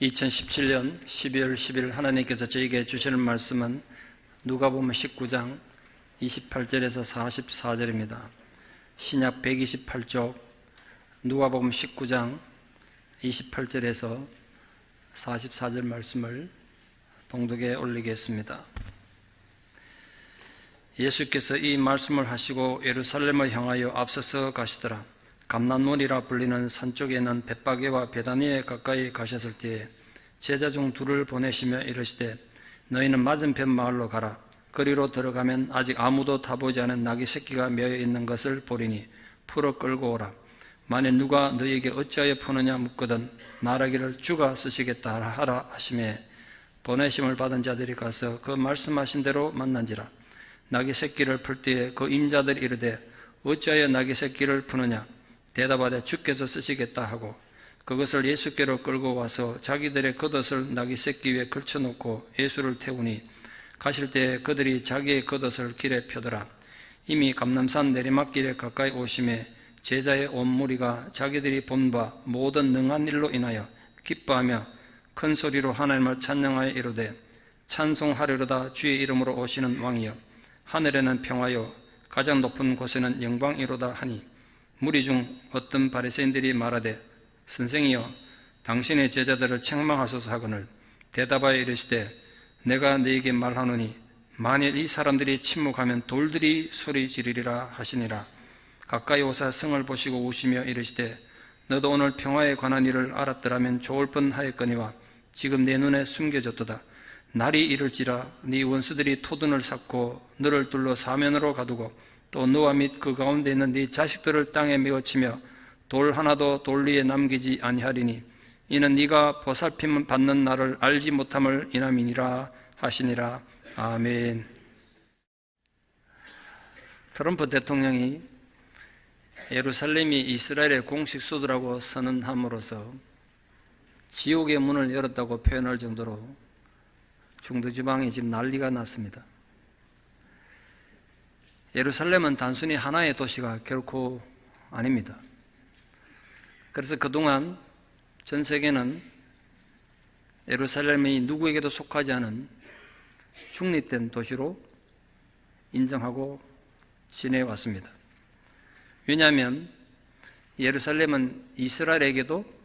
2017년 12월 10일 하나님께서 저에게 주시는 말씀은 누가복음 19장 28절에서 44절입니다. 신약 128쪽 누가복음 19장 28절에서 44절 말씀을 봉독에 올리겠습니다. 예수께서 이 말씀을 하시고 예루살렘을 향하여 앞서서 가시더라. 감난문이라 불리는 산 쪽에 있는 벳바게와 베다니에 가까이 가셨을 때에 제자 중 둘을 보내시며 이르시되 너희는 맞은편 마을로 가라. 거리로 들어가면 아직 아무도 타보지 않은 나귀 새끼가 메어 있는 것을 보리니 풀어 끌고 오라. 만일 누가 너희에게 어찌하여 푸느냐 묻거든 말하기를 주가 쓰시겠다 하라 하시매 보내심을 받은 자들이 가서 그 말씀하신 대로 만난지라. 나귀 새끼를 풀 때에 그 임자들이 이르되 어찌하여 나귀 새끼를 푸느냐 대답하되 주께서 쓰시겠다 하고 그것을 예수께로 끌고 와서 자기들의 겉옷을 나귀 새끼 위에 걸쳐놓고 예수를 태우니 가실 때에 그들이 자기의 겉옷을 길에 펴더라. 이미 감람산 내리막길에 가까이 오심에 제자의 온 무리가 자기들이 본 바 모든 능한 일로 인하여 기뻐하며 큰 소리로 하나님을 찬양하여 이르되 찬송하리로다 주의 이름으로 오시는 왕이여 하늘에는 평화요 가장 높은 곳에는 영광이로다 하니 무리 중 어떤 바리새인들이 말하되 선생이여 당신의 제자들을 책망하소서 하거늘 대답하여 이르시되 내가 너에게 말하노니 만일 이 사람들이 침묵하면 돌들이 소리 지르리라 하시니라. 가까이 오사 성을 보시고 우시며 이르시되 너도 오늘 평화에 관한 일을 알았더라면 좋을 뻔하였거니와 지금 내 눈에 숨겨졌도다. 날이 이를지라 네 원수들이 토둔을 쌓고 너를 둘러 사면으로 가두고 또 너와 및 그 가운데 있는 네 자식들을 땅에 메어치며 돌 하나도 돌 위에 남기지 아니하리니 이는 네가 보살핌 받는 날을 알지 못함을 인함이니라 하시니라. 아멘. 트럼프 대통령이 예루살렘이 이스라엘의 공식 수도라고 선언함으로써 지옥의 문을 열었다고 표현할 정도로 중부지방이 지금 난리가 났습니다. 예루살렘은 단순히 하나의 도시가 결코 아닙니다. 그래서 그동안 전 세계는 예루살렘이 누구에게도 속하지 않은 중립된 도시로 인정하고 지내왔습니다. 왜냐하면 예루살렘은 이스라엘에게도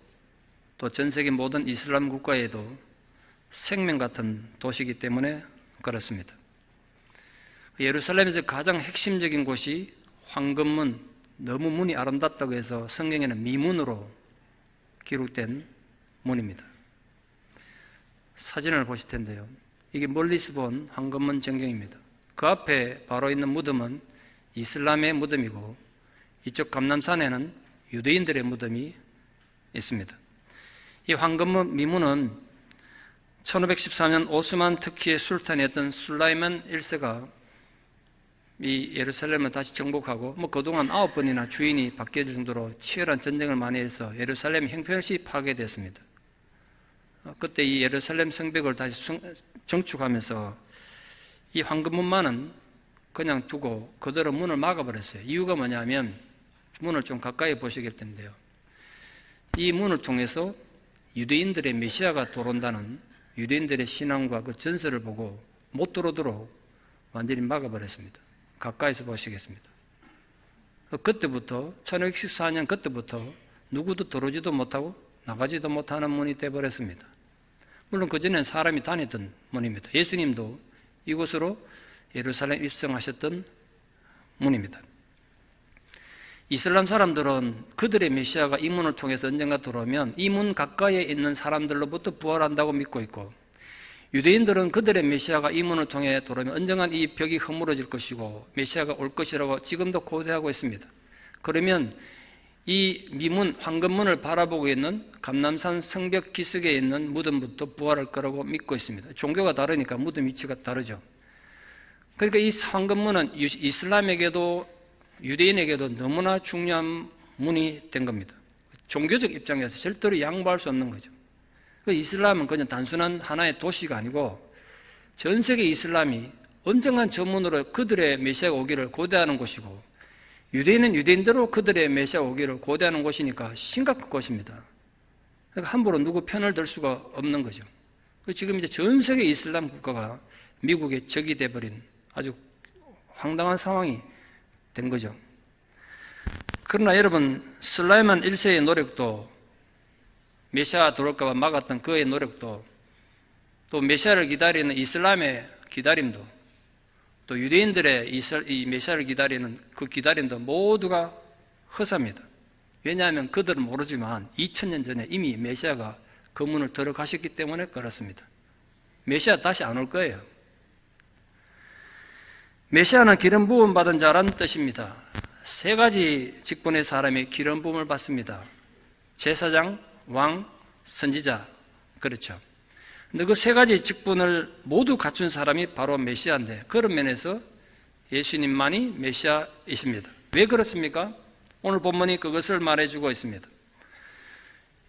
또 전 세계 모든 이슬람 국가에도 생명 같은 도시이기 때문에 그렇습니다. 예루살렘에서 가장 핵심적인 곳이 황금문, 너무 문이 아름답다고 해서 성경에는 미문으로 기록된 문입니다. 사진을 보실 텐데요. 이게 멀리서 본 황금문 전경입니다. 그 앞에 바로 있는 무덤은 이슬람의 무덤이고 이쪽 감람산에는 유대인들의 무덤이 있습니다. 이 황금문 미문은 1514년 오스만 터키의 술탄이었던 술라이만 1세가 이 예루살렘을 다시 정복하고 그동안 9번이나 주인이 바뀌어질 정도로 치열한 전쟁을 많이 해서 예루살렘이 형편없이 파괴됐습니다. 그때 이 예루살렘 성벽을 다시 정축하면서 이 황금문만은 그냥 두고 그대로 문을 막아버렸어요. 이유가 뭐냐면 문을 좀 가까이 보시길 텐데요. 이 문을 통해서 유대인들의 메시아가 들어온다는 유대인들의 신앙과 그 전설을 보고 못 들어오도록 완전히 막아버렸습니다. 가까이서 보시겠습니다. 그때부터 1514년 그때부터 누구도 들어오지도 못하고 나가지도 못하는 문이 되어버렸습니다. 물론 그전에는 사람이 다니던 문입니다. 예수님도 이곳으로 예루살렘 입성하셨던 문입니다. 이슬람 사람들은 그들의 메시아가 이 문을 통해서 언젠가 들어오면 이 문 가까이에 있는 사람들로부터 부활한다고 믿고 있고 유대인들은 그들의 메시아가 이 문을 통해 들어오면 언젠간 이 벽이 허물어질 것이고 메시아가 올 것이라고 지금도 고대하고 있습니다. 그러면 이 미문, 황금문을 바라보고 있는 감람산 성벽 기슭에 있는 무덤부터 부활할 거라고 믿고 있습니다. 종교가 다르니까 무덤 위치가 다르죠. 그러니까 이 황금문은 이슬람에게도 유대인에게도 너무나 중요한 문이 된 겁니다. 종교적 입장에서 절대로 양보할 수 없는 거죠. 이슬람은 그냥 단순한 하나의 도시가 아니고 전 세계 이슬람이 언젠간 저 문으로 그들의 메시아가 오기를 고대하는 곳이고 유대인은 유대인대로 그들의 메시아가 오기를 고대하는 곳이니까 심각한 곳입니다. 그러니까 함부로 누구 편을 들 수가 없는 거죠. 지금 이제 전 세계 이슬람 국가가 미국의 적이 돼버린 아주 황당한 상황이 된 거죠. 그러나 여러분, 슬라이만 1세의 노력도, 메시아가 들어올까 봐 막았던 그의 노력도, 또 메시아를 기다리는 이슬람의 기다림도, 또 유대인들의 이 메시아를 기다리는 그 기다림도 모두가 허사입니다. 왜냐하면 그들은 모르지만 2000년 전에 이미 메시아가 그 문을 들어가셨기 때문에 그렇습니다. 메시아 다시 안 올 거예요. 메시아는 기름 부음 받은 자라는 뜻입니다. 세 가지 직분의 사람이 기름 부음을 받습니다. 제사장, 왕, 선지자. 그렇죠. 근데 그 세 가지 직분을 모두 갖춘 사람이 바로 메시아인데, 그런 면에서 예수님만이 메시아이십니다. 왜 그렇습니까? 오늘 본문이 그것을 말해주고 있습니다.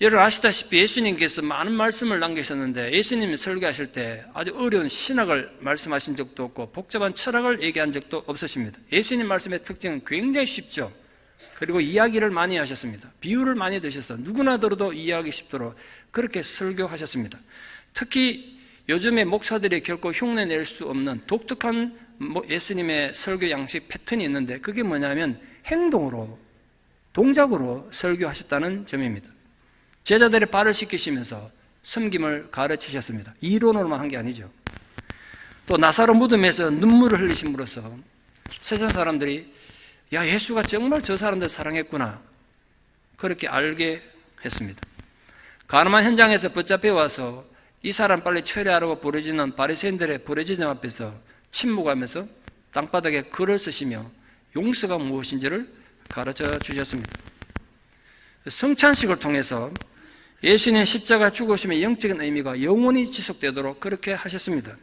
여러분 아시다시피 예수님께서 많은 말씀을 남기셨는데, 예수님이 설교하실 때 아주 어려운 신학을 말씀하신 적도 없고 복잡한 철학을 얘기한 적도 없으십니다. 예수님 말씀의 특징은 굉장히 쉽죠. 그리고 이야기를 많이 하셨습니다. 비유를 많이 드셔서 누구나 들어도 이해하기 쉽도록 그렇게 설교하셨습니다. 특히 요즘의 목사들이 결코 흉내낼 수 없는 독특한 예수님의 설교 양식 패턴이 있는데, 그게 뭐냐면 행동으로, 동작으로 설교하셨다는 점입니다. 제자들의 발을 씻기시면서 섬김을 가르치셨습니다. 이론으로만 한 게 아니죠. 또 나사로 무덤에서 눈물을 흘리심으로써 세상 사람들이 야, 예수가 정말 저 사람들 사랑했구나, 그렇게 알게 했습니다. 가늠한 현장에서 붙잡혀 와서 이 사람 빨리 처리하라고 부르짖는 바리새인들의 부르짖음 앞에서 침묵하면서 땅바닥에 글을 쓰시며 용서가 무엇인지를 가르쳐 주셨습니다. 성찬식을 통해서 예수님의 십자가 죽으심의 영적인 의미가 영원히 지속되도록 그렇게 하셨습니다.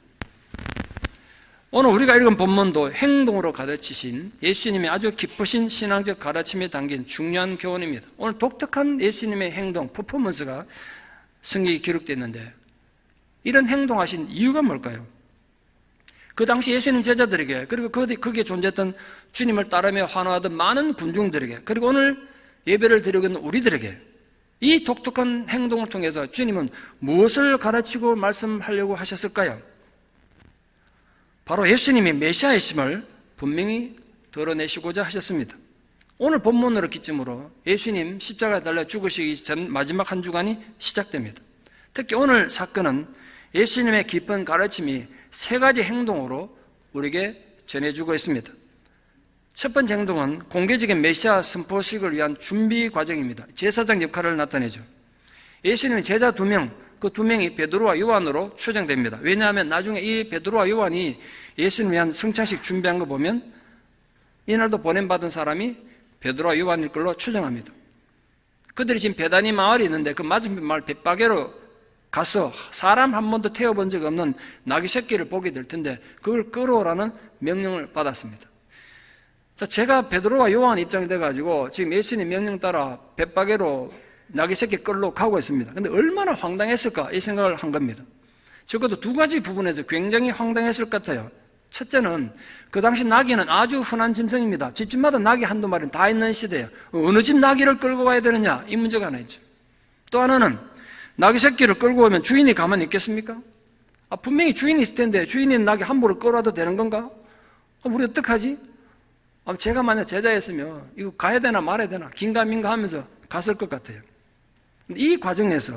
오늘 우리가 읽은 본문도 행동으로 가르치신 예수님의 아주 깊으신 신앙적 가르침에 담긴 중요한 교훈입니다. 오늘 독특한 예수님의 행동, 퍼포먼스가 성경에 기록되어 있는데, 이런 행동하신 이유가 뭘까요? 그 당시 예수님 제자들에게, 그리고 거기에 존재했던 주님을 따르며 환호하던 많은 군중들에게, 그리고 오늘 예배를 드리고 있는 우리들에게 이 독특한 행동을 통해서 주님은 무엇을 가르치고 말씀하려고 하셨을까요? 바로 예수님이 메시아이심을 분명히 드러내시고자 하셨습니다. 오늘 본문으로 기점으로 예수님 십자가에 달려 죽으시기 전 마지막 한 주간이 시작됩니다. 특히 오늘 사건은 예수님의 깊은 가르침이 세 가지 행동으로 우리에게 전해주고 있습니다. 첫 번째 행동은 공개적인 메시아 선포식을 위한 준비 과정입니다. 제사장 역할을 나타내죠. 예수님의 제자 2명, 그 2명이 베드로와 요한으로 추정됩니다. 왜냐하면 나중에 이 베드로와 요한이 예수님을 위한 성찬식 준비한 거 보면 이날도 보냄받은 사람이 베드로와 요한일 걸로 추정합니다. 그들이 지금 베다니 마을이 있는데 그 맞은편 마을 벳바게로 가서 사람 한 번도 태워본 적 없는 나귀 새끼를 보게 될 텐데 그걸 끌어오라는 명령을 받았습니다. 자, 제가 베드로와 요한 입장이 돼가지고 지금 예수님 명령 따라 벳바게로 나귀 새끼 끌러 가고 있습니다. 근데 얼마나 황당했을까 이 생각을 한 겁니다. 적어도 2가지 부분에서 굉장히 황당했을 것 같아요. 첫째는 그 당시 나귀는 아주 흔한 짐승입니다. 집집마다 나귀 한두 마리는 다 있는 시대예요. 어느 집 나귀를 끌고 가야 되느냐 이 문제가 하나 있죠. 또 하나는 나귀 새끼를 끌고 오면 주인이 가만히 있겠습니까? 분명히 주인이 있을 텐데 주인이 나귀 함부로 끌어와도 되는 건가? 우리 어떡하지? 제가 만약 제자였으면 이거 가야 되나 말아야 되나 긴가민가 하면서 갔을 것 같아요. 이 과정에서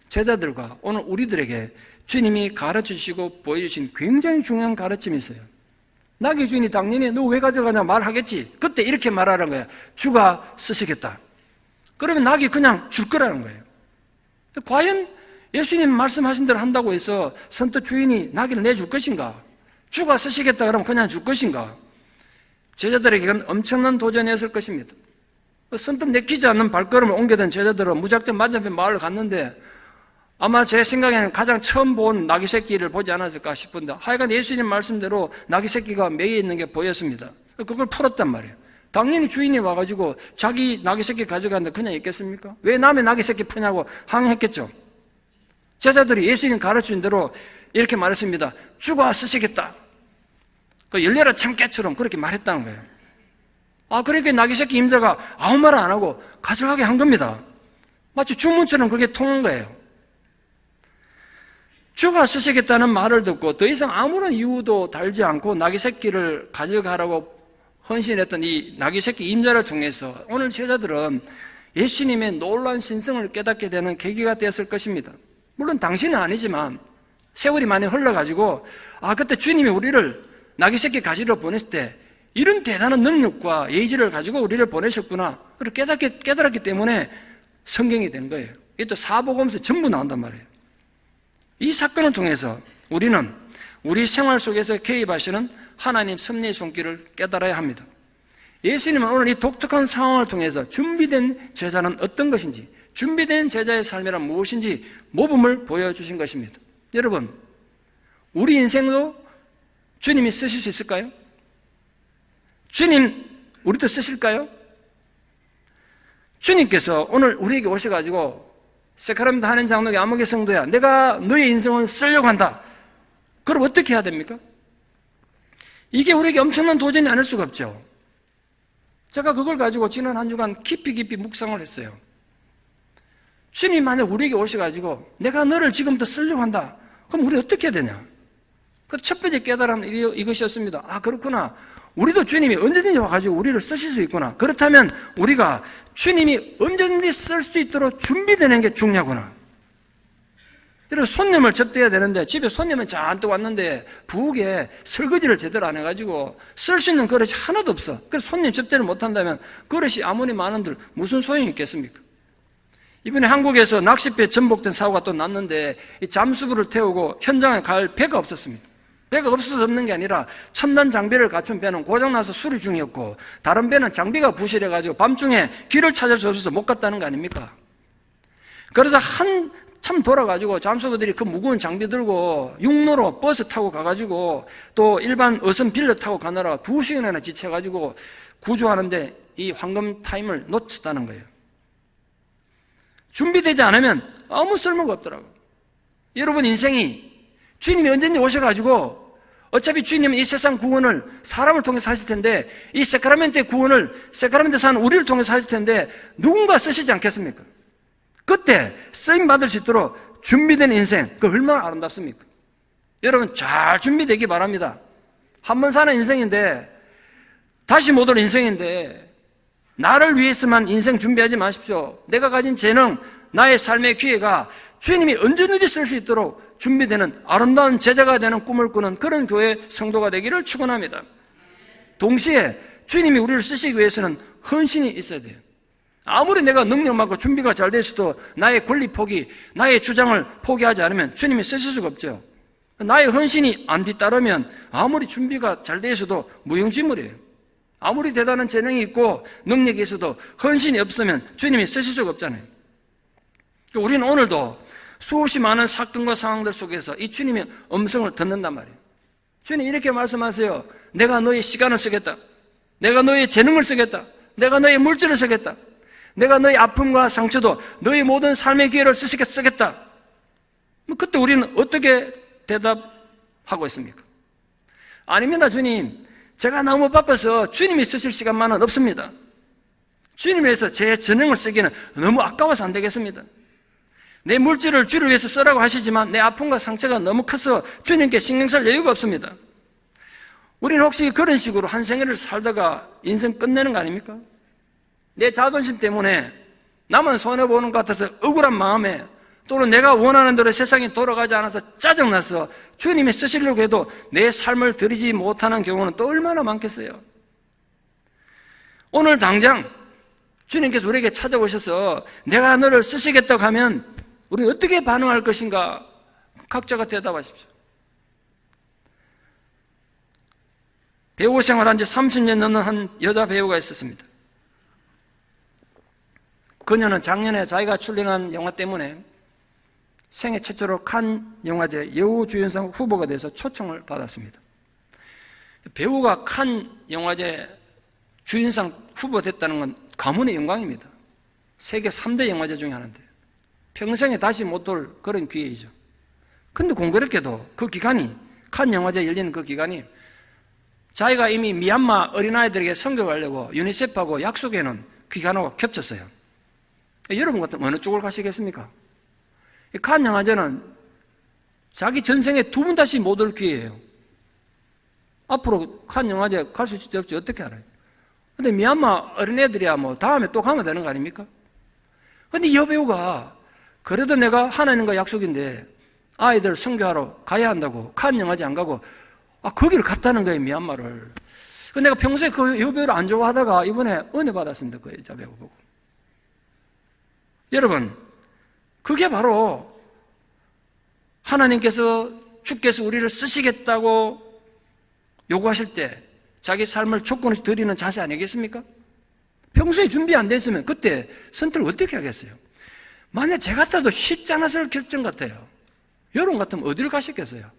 제자들과 오늘 우리들에게 주님이 가르쳐주시고 보여주신 굉장히 중요한 가르침이 있어요. 나귀 주인이 당연히 너 왜 가져가냐 말하겠지. 그때 이렇게 말하는 거예요. 주가 쓰시겠다. 그러면 나귀 그냥 줄 거라는 거예요. 과연 예수님 말씀하신 대로 한다고 해서 선뜻 주인이 나귀를 내줄 것인가? 주가 쓰시겠다 그러면 그냥 줄 것인가? 제자들에게는 엄청난 도전이었을 것입니다. 선뜻 내키지 않는 발걸음을 옮겨든 제자들은 무작정 맞은편 마을을 갔는데 아마 제 생각에는 가장 처음 본 나귀 새끼를 보지 않았을까 싶은데 하여간 예수님 말씀대로 나귀 새끼가 매여 있는 게 보였습니다. 그걸 풀었단 말이에요. 당연히 주인이 와가지고 자기 나귀 새끼 가져가는데 그냥 있겠습니까? 왜 남의 나귀 새끼 푸냐고 항의했겠죠. 제자들이 예수님 가르친 대로 이렇게 말했습니다. 주가 쓰시겠다. 그 열려라 참깨처럼 그렇게 말했다는 거예요. 그러니까 나귀 새끼 임자가 아무 말 안 하고 가져가게 한 겁니다. 마치 주문처럼 그게 통한 거예요. 주가 쓰시겠다는 말을 듣고 더 이상 아무런 이유도 달지 않고 나귀 새끼를 가져가라고 헌신했던 이 나귀 새끼 임자를 통해서 오늘 제자들은 예수님의 놀라운 신성을 깨닫게 되는 계기가 되었을 것입니다. 물론 당신은 아니지만 세월이 많이 흘러가지고 그때 주님이 우리를 나귀 새끼 가지러 보냈을 때 이런 대단한 능력과 예의지를 가지고 우리를 보내셨구나, 그렇게 깨달았기 때문에 성경이 된 거예요. 이게 또 사복음서 전부 나온단 말이에요. 이 사건을 통해서 우리는 우리 생활 속에서 개입하시는 하나님 섭리의 손길을 깨달아야 합니다. 예수님은 오늘 이 독특한 상황을 통해서 준비된 제자는 어떤 것인지, 준비된 제자의 삶이란 무엇인지 모범을 보여주신 것입니다. 여러분, 우리 인생도 주님이 쓰실 수 있을까요? 주님, 우리도 쓰실까요? 주님께서 오늘 우리에게 오셔가지고 세카라멘토 한인 장로교 아무개 성도야, 내가 너의 인생을 쓰려고 한다. 그럼 어떻게 해야 됩니까? 이게 우리에게 엄청난 도전이 아닐 수가 없죠. 제가 그걸 가지고 지난 한 주간 깊이 묵상을 했어요. 주님 만약 우리에게 오셔가지고 내가 너를 지금부터 쓰려고 한다. 그럼 우리 어떻게 해야 되냐? 그 첫 번째 깨달음은 이것이었습니다. 그렇구나. 우리도 주님이 언제든지 와가지고 우리를 쓰실 수 있구나. 그렇다면 우리가 주님이 언제든지 쓸 수 있도록 준비되는 게 중요하구나. 여러분, 손님을 접대해야 되는데 집에 손님은 잔뜩 왔는데 부엌에 설거지를 제대로 안 해가지고 쓸 수 있는 그릇이 하나도 없어. 그래서 손님 접대를 못한다면 그릇이 아무리 많은들 무슨 소용이 있겠습니까? 이번에 한국에서 낚싯배에 전복된 사고가 또 났는데 이 잠수부를 태우고 현장에 갈 배가 없었습니다. 배가 없어서 없는 게 아니라 첨단 장비를 갖춘 배는 고장나서 수리 중이었고 다른 배는 장비가 부실해가지고 밤중에 길을 찾을 수 없어서 못 갔다는 거 아닙니까? 그래서 한참 돌아가지고 잠수부들이 그 무거운 장비 들고 육로로 버스 타고 가가지고 또 일반 어선 빌려 타고 가느라 2시간이나 지쳐가지고 구조하는데 이 황금 타임을 놓쳤다는 거예요. 준비되지 않으면 아무 쓸모가 없더라고요. 여러분 인생이 주님이 언제든지 오셔가지고 어차피 주님은 이 세상 구원을 사람을 통해서 하실 텐데 이 세카라멘토의 구원을 세카라멘토 사는 우리를 통해서 하실 텐데 누군가 쓰시지 않겠습니까? 그때 쓰임받을 수 있도록 준비된 인생, 그 얼마나 아름답습니까? 여러분 잘 준비되기 바랍니다. 한 번 사는 인생인데 다시 못 올 인생인데 나를 위해서만 인생 준비하지 마십시오. 내가 가진 재능, 나의 삶의 기회가 주님이 언제든지 쓸 수 있도록 준비되는 아름다운 제자가 되는 꿈을 꾸는 그런 교회 성도가 되기를 축원합니다. 동시에 주님이 우리를 쓰시기 위해서는 헌신이 있어야 돼요. 아무리 내가 능력 많고 준비가 잘 돼 있어도 나의 권리 포기, 나의 주장을 포기하지 않으면 주님이 쓰실 수가 없죠. 나의 헌신이 안 뒤따르면 아무리 준비가 잘 돼 있어도 무용지물이에요. 아무리 대단한 재능이 있고 능력이 있어도 헌신이 없으면 주님이 쓰실 수가 없잖아요. 우리는 오늘도 수없이 많은 사건과 상황들 속에서 이 주님의 음성을 듣는단 말이에요. 주님 이렇게 말씀하세요. 내가 너의 시간을 쓰겠다. 내가 너의 재능을 쓰겠다. 내가 너의 물질을 쓰겠다. 내가 너의 아픔과 상처도 너의 모든 삶의 기회를 쓰겠다. 그때 우리는 어떻게 대답하고 있습니까? 아닙니다, 주님. 제가 너무 바빠서 주님이 쓰실 시간만은 없습니다. 주님 위해서 제 재능을 쓰기는 너무 아까워서 안 되겠습니다. 내 물질을 주를 위해서 쓰라고 하시지만 내 아픔과 상처가 너무 커서 주님께 신경 쓸 여유가 없습니다. 우리는 혹시 그런 식으로 한 생애를 살다가 인생 끝내는 거 아닙니까? 내 자존심 때문에 나만 손해보는 것 같아서 억울한 마음에 또는 내가 원하는 대로 세상이 돌아가지 않아서 짜증나서 주님이 쓰시려고 해도 내 삶을 드리지 못하는 경우는 또 얼마나 많겠어요. 오늘 당장 주님께서 우리에게 찾아오셔서 내가 너를 쓰시겠다고 하면 우리 어떻게 반응할 것인가? 각자가 대답하십시오. 배우 생활한 지 30년 넘는 한 여자 배우가 있었습니다. 그녀는 작년에 자기가 출연한 영화 때문에 생애 최초로 칸 영화제 여우주연상 후보가 돼서 초청을 받았습니다. 배우가 칸 영화제 주연상 후보 됐다는 건 가문의 영광입니다. 세계 3대 영화제 중에 하나인데 평생에 다시 못 올 그런 기회이죠. 근데 공교롭게도 그 기간이 칸 영화제 열리는 그 기간이 자기가 이미 미얀마 어린아이들에게 선교하려고 유니세프하고 약속해 놓은 기간하고 겹쳤어요. 여러분 같으면 어느 쪽을 가시겠습니까? 칸 영화제는 자기 전생에 2번 다시 못 올 기회예요. 앞으로 칸 영화제 갈 수 있을지 없지 어떻게 알아요? 근데 미얀마 어린애들이야 뭐 다음에 또 가면 되는 거 아닙니까? 근데 이 여배우가 그래도 내가 하나님과 약속인데 아이들 선교하러 가야 한다고 칸 영화제 안 가고 거기를 갔다는 거예요, 미얀마를. 내가 평소에 그 여배우를 안 좋아하다가 이번에 은혜 받았습니다, 그 여자 배우 보고. 여러분, 그게 바로 하나님께서 주께서 우리를 쓰시겠다고 요구하실 때 자기 삶을 조건을 드리는 자세 아니겠습니까? 평소에 준비 안 됐으면 그때 선택을 어떻게 하겠어요? 만약 제 같아도 쉽지 않았을 결정 같아요. 여러분 같으면 어디를 가셨겠어요?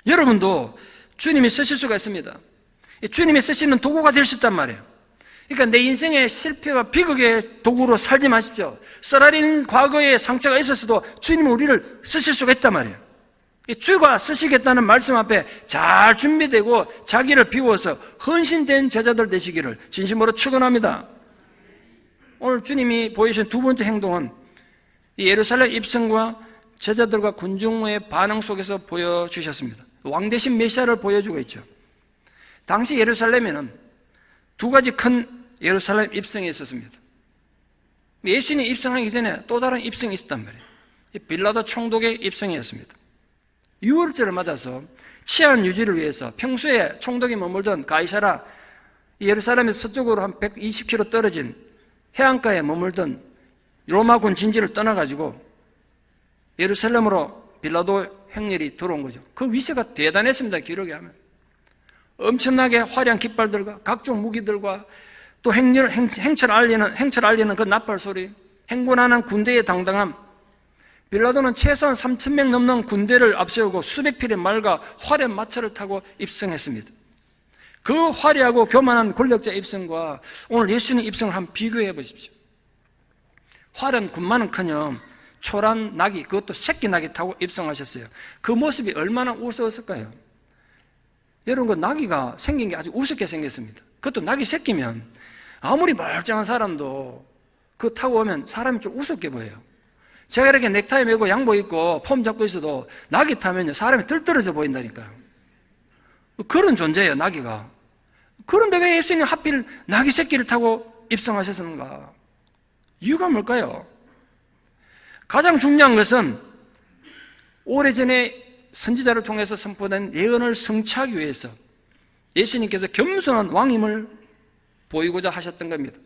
여러분도 주님이 쓰실 수가 있습니다. 주님이 쓰시는 도구가 될 수 있단 말이에요. 그러니까 내 인생의 실패와 비극의 도구로 살지 마십시오. 썰어린 과거의 상처가 있었어도 주님은 우리를 쓰실 수가 있단 말이에요. 주가 쓰시겠다는 말씀 앞에 잘 준비되고 자기를 비워서 헌신된 제자들 되시기를 진심으로 축원합니다. 오늘 주님이 보여주신 두 번째 행동은 이 예루살렘 입성과 제자들과 군중의 반응 속에서 보여주셨습니다. 왕 대신 메시아를 보여주고 있죠. 당시 예루살렘에는 두 가지 큰 예루살렘 입성이 있었습니다. 예수님이 입성하기 전에 또 다른 입성이 있었단 말이에요. 빌라도 총독의 입성이었습니다. 6월절을 맞아서 치안 유지를 위해서 평소에 총독이 머물던 가이사라, 예루살렘에서 서쪽으로 한 120km 떨어진 해안가에 머물던 로마군 진지를 떠나가지고 예루살렘으로 빌라도 행렬이 들어온 거죠. 그 위세가 대단했습니다. 기록에 하면 엄청나게 화려한 깃발들과 각종 무기들과 또 행철 알리는 그 나팔 소리, 행군하는 군대의 당당함. 빌라도는 최소한 3,000명 넘는 군대를 앞세우고 수백匹의 말과 화려한 마차를 타고 입성했습니다. 그 화려하고 교만한 권력자 입성과 오늘 예수님 입성을 한번 비교해 보십시오. 화려한 군마는커녕 초란 나귀, 그것도 새끼 나귀 타고 입성하셨어요. 그 모습이 얼마나 우스웠을까요? 여러분, 그 나귀가 생긴 게 아주 우습게 생겼습니다. 그것도 나귀 새끼면 아무리 멀쩡한 사람도 그거 타고 오면 사람이 좀 우습게 보여요. 제가 이렇게 넥타이 메고 양복 입고 폼 잡고 있어도 나귀 타면요 사람이 들떨어져 보인다니까요. 그런 존재예요, 나귀가. 그런데 왜 예수님 하필 나귀 새끼를 타고 입성하셨는가? 이유가 뭘까요? 가장 중요한 것은 오래전에 선지자를 통해서 선포된 예언을 성취하기 위해서 예수님께서 겸손한 왕임을 보이고자 하셨던 겁니다.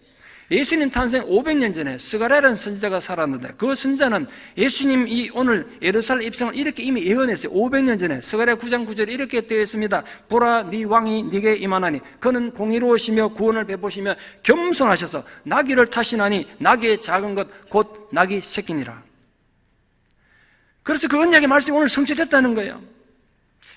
예수님 탄생 500년 전에 스가랴라는 선지자가 살았는데 그 선지자는 예수님이 오늘 예루살렘 입성을 이렇게 이미 예언했어요. 500년 전에 스가랴 9장 9절에 이렇게 되어 있습니다. 보라, 네 왕이 네게 임하나니 그는 공의로우시며 구원을 베푸시며 겸손하셔서 나귀를 타시나니 나귀의 작은 것 곧 나귀 새끼니라. 그래서 그 언약의 말씀이 오늘 성취됐다는 거예요.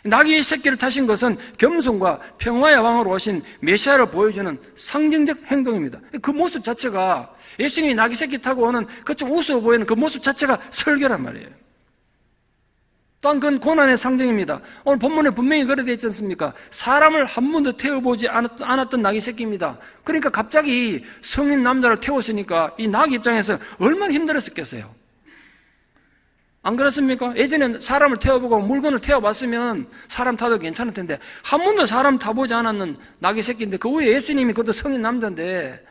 나귀의 새끼를 타신 것은 겸손과 평화의 왕으로 오신 메시아를 보여주는 상징적 행동입니다. 그 모습 자체가 예수님이 나귀 새끼 타고 오는 그 좀 우스워 보이는 그 모습 자체가 설교란 말이에요. 또한 그건 고난의 상징입니다. 오늘 본문에 분명히 그래 되어 있지 않습니까? 사람을 한 번도 태워보지 않았던 나귀 새끼입니다. 그러니까 갑자기 성인 남자를 태웠으니까 이 나귀 입장에서 얼마나 힘들었었겠어요. 안 그렇습니까? 예전에 사람을 태워보고 물건을 태워봤으면 사람 타도 괜찮을 텐데 한 번도 사람 타보지 않았는 나귀 새끼인데 그 후에 예수님이 그것도 성인 남자인데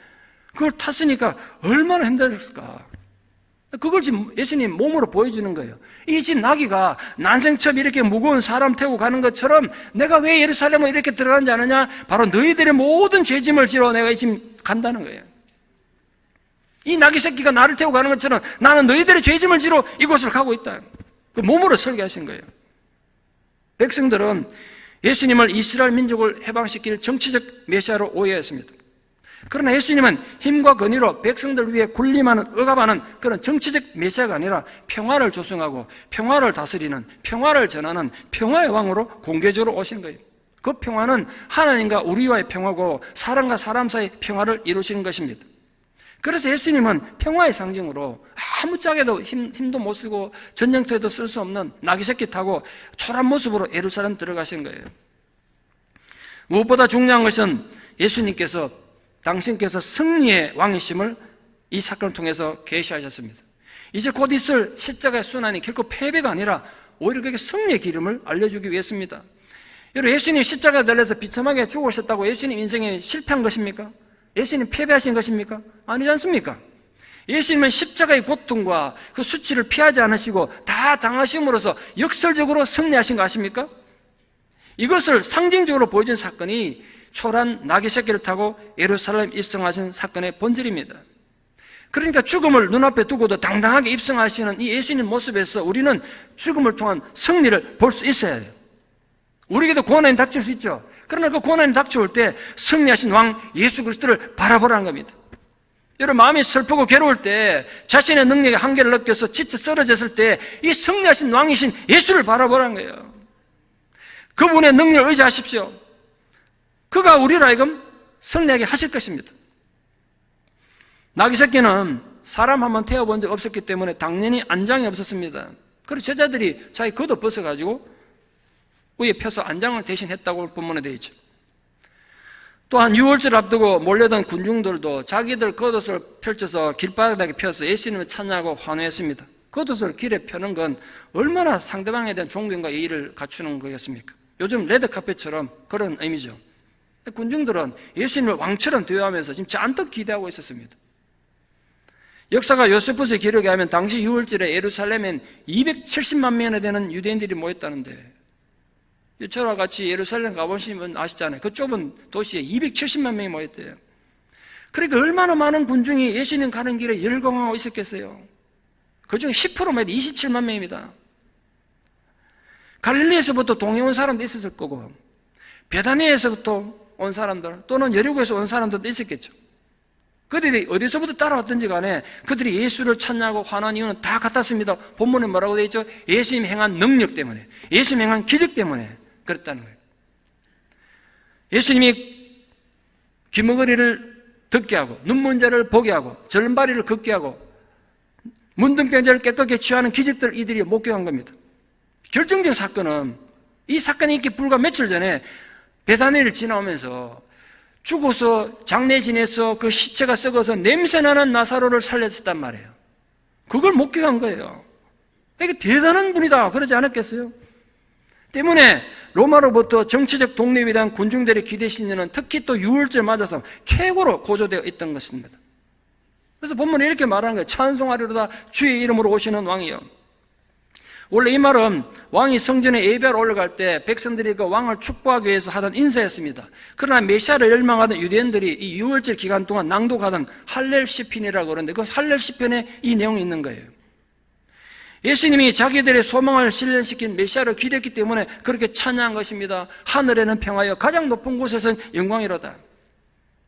그걸 탔으니까 얼마나 힘들었을까? 그걸 지금 예수님 몸으로 보여주는 거예요. 이 지금 나귀가 난생처럼 이렇게 무거운 사람 태우고 가는 것처럼 내가 왜 예루살렘을 이렇게 들어가는지 아느냐? 바로 너희들의 모든 죄짐을 지러 내가 지금 간다는 거예요. 이 나귀 새끼가 나를 태우고 가는 것처럼 나는 너희들의 죄짐을 지러 이곳을 가고 있다. 그 몸으로 설교하신 거예요. 백성들은 예수님을 이스라엘 민족을 해방시킬 정치적 메시아로 오해했습니다. 그러나 예수님은 힘과 권위로 백성들 위해 군림하는, 억압하는 그런 정치적 메시아가 아니라 평화를 조성하고 평화를 다스리는, 평화를 전하는 평화의 왕으로 공개적으로 오신 거예요. 그 평화는 하나님과 우리와의 평화고 사람과 사람 사이의 평화를 이루시는 것입니다. 그래서 예수님은 평화의 상징으로 아무짝에도 힘도 못 쓰고 전쟁터에도 쓸 수 없는 나귀 새끼 타고 초라한 모습으로 예루살렘 들어가신 거예요. 무엇보다 중요한 것은 예수님께서 당신께서 승리의 왕이심을 이 사건을 통해서 계시하셨습니다. 이제 곧 있을 십자가의 순환이 결코 패배가 아니라 오히려 그게 승리의 기름을 알려주기 위해서입니다. 여러분, 예수님 십자가에 달려서 비참하게 죽으셨다고 예수님 인생이 실패한 것입니까? 예수님 패배하신 것입니까? 아니지 않습니까? 예수님은 십자가의 고통과 그 수치를 피하지 않으시고 다 당하심으로써 역설적으로 승리하신 거 아십니까? 이것을 상징적으로 보여준 사건이 초란 나귀 새끼를 타고 예루살렘 입성하신 사건의 본질입니다. 그러니까 죽음을 눈앞에 두고도 당당하게 입성하시는 이 예수님 모습에서 우리는 죽음을 통한 승리를 볼 수 있어야 해요. 우리에게도 고난이 닥칠 수 있죠. 그러나 그 고난이 닥쳐올 때 승리하신 왕 예수 그리스도를 바라보라는 겁니다. 여러분, 마음이 슬프고 괴로울 때, 자신의 능력의 한계를 느껴서 지쳐 쓰러졌을 때 이 승리하신 왕이신 예수를 바라보라는 거예요. 그분의 능력을 의지하십시오. 그가 우리를 하여금 승리하게 하실 것입니다. 나귀 새끼는 사람 한번 태워본 적 없었기 때문에 당연히 안장이 없었습니다. 그리고 제자들이 자기 겉옷 벗어가지고 위에 펴서 안장을 대신했다고 본문에 되어 있죠. 또한 유월절 앞두고 몰려든 군중들도 자기들 겉옷을 펼쳐서 길바닥에 펴서 예수님을 찬양하고 환호했습니다. 겉옷을 길에 펴는 건 얼마나 상대방에 대한 존경과 예의를 갖추는 거겠습니까? 요즘 레드카펫처럼 그런 의미죠. 군중들은 예수님을 왕처럼 대우하면서 지금 잔뜩 기대하고 있었습니다. 역사가 요세푸스의 기록에 하면 당시 6월절에 예루살렘엔 270만 명이나 되는 유대인들이 모였다는데, 저와 같이 예루살렘 가보신 분 아시잖아요. 그 좁은 도시에 270만 명이 모였대요. 그러니까 얼마나 많은 군중이 예수님 가는 길에 열광하고 있었겠어요. 그중에 10%면 27만 명입니다. 갈릴리에서부터 동해 온 사람도 있었을 거고, 베다니에서부터 온 사람들 또는 여리고에서 온 사람들도 있었겠죠. 그들이 어디서부터 따라왔든지 간에 그들이 예수를 찾냐고 환한 이유는 다 같았습니다. 본문에 뭐라고 되어 있죠? 예수님 행한 능력 때문에, 예수님 행한 기적 때문에 그랬다는 거예요. 예수님이 귀머거리를 듣게 하고, 눈먼 자를 보게 하고, 절름발이를 걷게 하고, 문둥병자를 깨끗게 취하는 기적들을 이들이 목격한 겁니다. 결정적인 사건은, 이 사건이 있기 불과 며칠 전에 베다니를 지나오면서 죽어서 장례 지내서 그 시체가 썩어서 냄새나는 나사로를 살렸단 말이에요. 그걸 목격한 거예요. 이게 대단한 분이다 그러지 않았겠어요? 때문에 로마로부터 정치적 독립에 대한 군중들의 기대 심리는 특히 또 유월절 맞아서 최고로 고조되어 있던 것입니다. 그래서 본문에 이렇게 말하는 거예요. 찬송하리로다 주의 이름으로 오시는 왕이요. 원래 이 말은 왕이 성전에 예배하러 올라갈 때 백성들이 그 왕을 축복하기 위해서 하던 인사였습니다. 그러나 메시아를 열망하던 유대인들이 이 유월절 기간 동안 낭독하던 할렐 시편이라고 그러는데 그 할렐 시편에 이 내용이 있는 거예요. 예수님이 자기들의 소망을 실현시킨 메시아를 기대했기 때문에 그렇게 찬양한 것입니다. 하늘에는 평화여 가장 높은 곳에서는 영광이로다.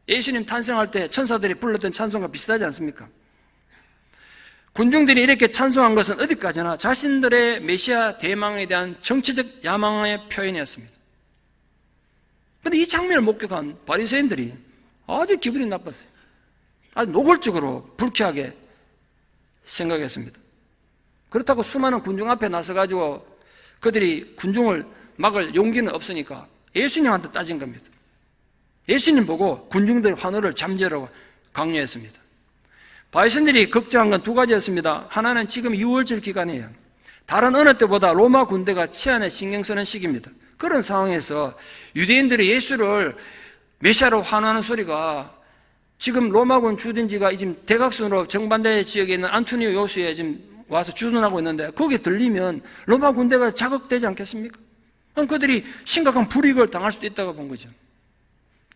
예수님 탄생할 때 천사들이 불렀던 찬송과 비슷하지 않습니까? 군중들이 이렇게 찬송한 것은 어디까지나 자신들의 메시아 대망에 대한 정치적 야망의 표현이었습니다. 그런데 이 장면을 목격한 바리새인들이 아주 기분이 나빴어요. 아주 노골적으로 불쾌하게 생각했습니다. 그렇다고 수많은 군중 앞에 나서가지고 그들이 군중을 막을 용기는 없으니까 예수님한테 따진 겁니다. 예수님 보고 군중들의 환호를 잠재우라고 강요했습니다. 바리새인들이 걱정한 건 두 가지였습니다. 하나는 지금 6월절 기간이에요. 다른 어느 때보다 로마 군대가 치안에 신경 쓰는 시기입니다. 그런 상황에서 유대인들이 예수를 메시아로 환호하는 소리가 지금 로마군 주둔지가 지금 대각선으로 정반대 지역에 있는 안토니오 요수에 지금 와서 주둔하고 있는데 거기에 들리면 로마 군대가 자극되지 않겠습니까? 그럼 그들이 심각한 불이익을 당할 수도 있다고 본 거죠.